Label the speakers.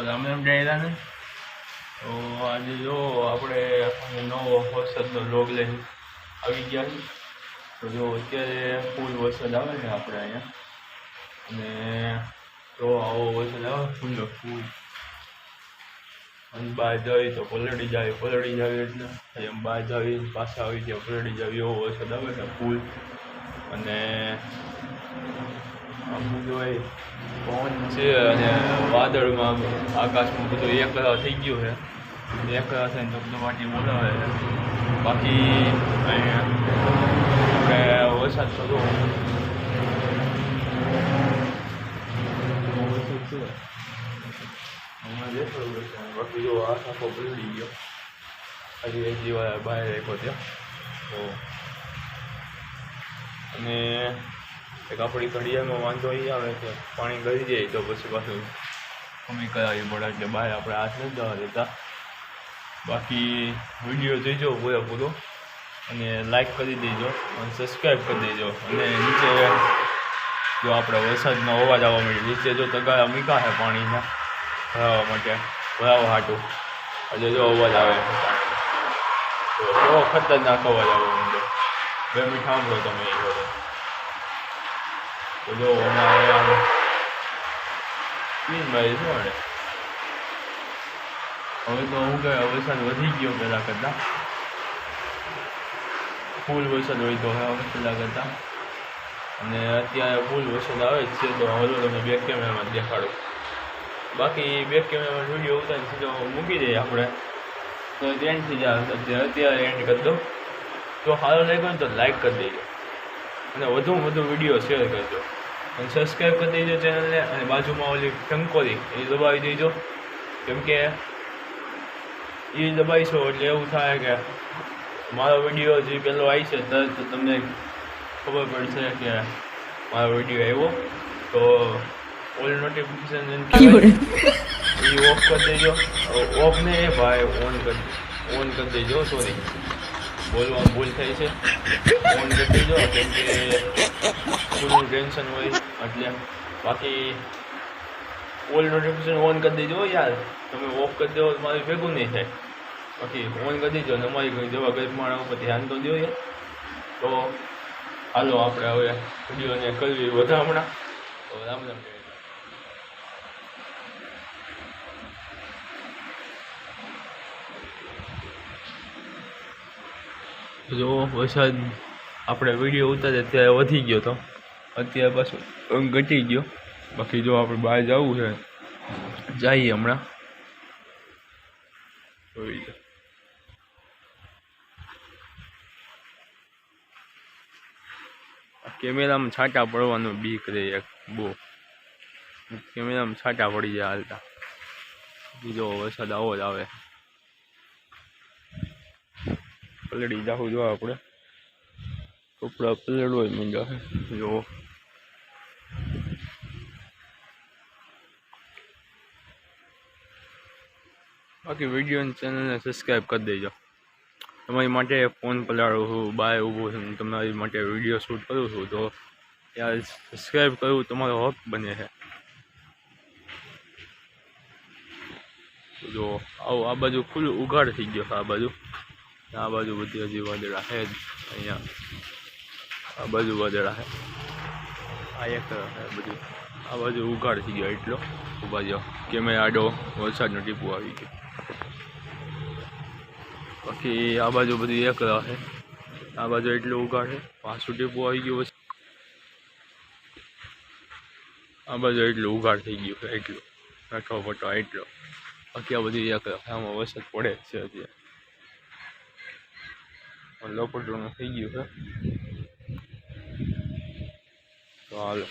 Speaker 1: રામ રામ ડાયરાને તો આજે જો આપણે નવો વરસાદનો લોગ લઈને આવી ગયા છીએ. તો જો અત્યારે ફૂલ વરસાદ આવે ને આપણે અહીંયા, અને જો આવો વરસાદ આવે ફૂલ અને બહાર જાવી તો પલળી જાય એટલે એમ બહાર જાવી પાછા આવી જાય પલળી જાવી એવો વરસાદ આવે ને ફૂલ. અને આમ જોઈ પવન છે અને વાદળમાં આકાશમાં બધું એકલા થઈ ગયું છે. એકલા થઈને ધબધબાટી બોલાવે છે. બાકી અહીંયા આપણે વરસાદ થતો વરસાદ છે હમણાં દેખાડું છે. બાકી જો આ આખો પલળી ગયો હજી એક જીવા બહાર રાખ્યો ત્યાં. તો અને એક આપણી ઘડિયાળમાં વાંધો એ આવે કે પાણી ગળી જાય તો પછી પાછું કમી કરાવી પડે એટલે બહાર આપણે હાથ નથી જવા દેતા. બાકી વિડીયો જોઈજો પૂરો અને લાઈક કરી દેજો અને સબસ્ક્રાઈબ કરી દેજો. અને નીચે જો આપણે વરસાદનો અવાજ આવવા માંડ્યો, નીચે જો તગારા મૂક્યા છે પાણીના ભરાવા માટે ભરાવા હાટું, એટલે જો અવાજ આવે છે પાણીનો તો કેવો ખતરનાક અવાજ આવવા માંડ્યો. 2 મિનિટ સાંભળો તમે એ બધો. તો જો અમારે ભાઈ શું હવે તો હું કહે વરસાદ વધી ગયો પહેલાં કરતાં, ફૂલ વરસાદ હોય તો હવે પહેલાં કરતાં. અને અત્યારે ફૂલ વરસાદ આવે જ છે. તો હલો તમે બેક કેમેરામાં દેખાડો. બાકી બેક કેમેરામાં વિડીયો ઉતારીને સીધો મૂકી દઈએ આપણે તો એન્ડ થઈ જાય. અત્યારે એન્ડ કરી દો. જો સારો લાગ્યો ને તો લાઈક કરી દેજો અને વધુમાં વધુ વિડીયો શેર કરજો અને સબસ્ક્રાઈબ કરી દેજો ચેનલને. અને બાજુમાં ઓલી ટંકોરી એ દબાવી દેજો, કેમ કે એ દબાવીશો એટલે એવું થાય કે મારો વિડીયો જે પહેલો આવી છે તરત તમને ખબર પડશે કે મારો વિડીયો આવ્યો. તો ઓલ નોટિફિકેશન એ ઓફ કરી દેજો. ઓફ ને ભાઈ ઓન કરી દેજો. સોરી બોલવામાં ભૂલ થઈ છે. ઓન કરી દેજો કેમ કે ફૂલનું ટેન્શન હોય એટલે. બાકી ઓલ નોટિફિકેશન ઓન કરી દેજો યાર. તમે ઓફ કરી દો મારું ભેગું નહીં થાય. બાકી ઓન કરી દેજો અને અમારી જેવા ગરીબ માણસ ઉપર ધ્યાન તો દો યાર. તો હાલો આપણે હવે વિડીયોને કરવી વધામણા. તો રામ રામ. જો વરસાદ આપણે વિડીયો ઉતારે ત્યારે વધી ગયો તો અત્યારે પાછું ઘટી ગયો. બાકી જો આપણે બહાર જવું છે જઈએ હમણાં. કેમેરામાં છાંટા પડવાનું બીક રહે એક બહુ. કેમેરામાં છાંટા પડી જાય હાલતા. બીજો વરસાદ આવો જ આવે. પલળી જાવું જો આપણે કપડા પલળવા માંડ્યા છે જો. બાકી વિડીયો ચેનલને સબસ્ક્રાઈબ કરી દેજો. તમારી માટે ફોન પલાળું છું, બહાર ઊભું છું, તમારી માટે વિડીયો શૂટ કરું છું તો યાર સબસ્ક્રાઈબ કરવું તમારો હક બને છે. જો આવું આ બાજુ ફૂલ ઉઘાડ થઈ ગયો. આ બાજુ બધી હજી વાદળા છે જ. અહીંયા આ બાજુ વાદળા છે. આ એક બધું આ બાજુ ઉઘાડ થઈ ગયો એટલો. ઊભા જાઓ કેમેરા આડો વરસાદનું ટીપું આવી ગયું. બાકી આ બાજુ બધું એક છે. આ બાજુ એટલું ઉઘાડ છે. પાછું ટીપું આવી ગયું. આ બાજુ એટલું ઉઘાડ થઈ ગયું છે એટલું કાઠો ફટો એટલો. બાકી આ બધી એક આમાં વરસાદ પડે જ છે અત્યારે. લપટવાનું થઈ ગયું છે તો હાલો.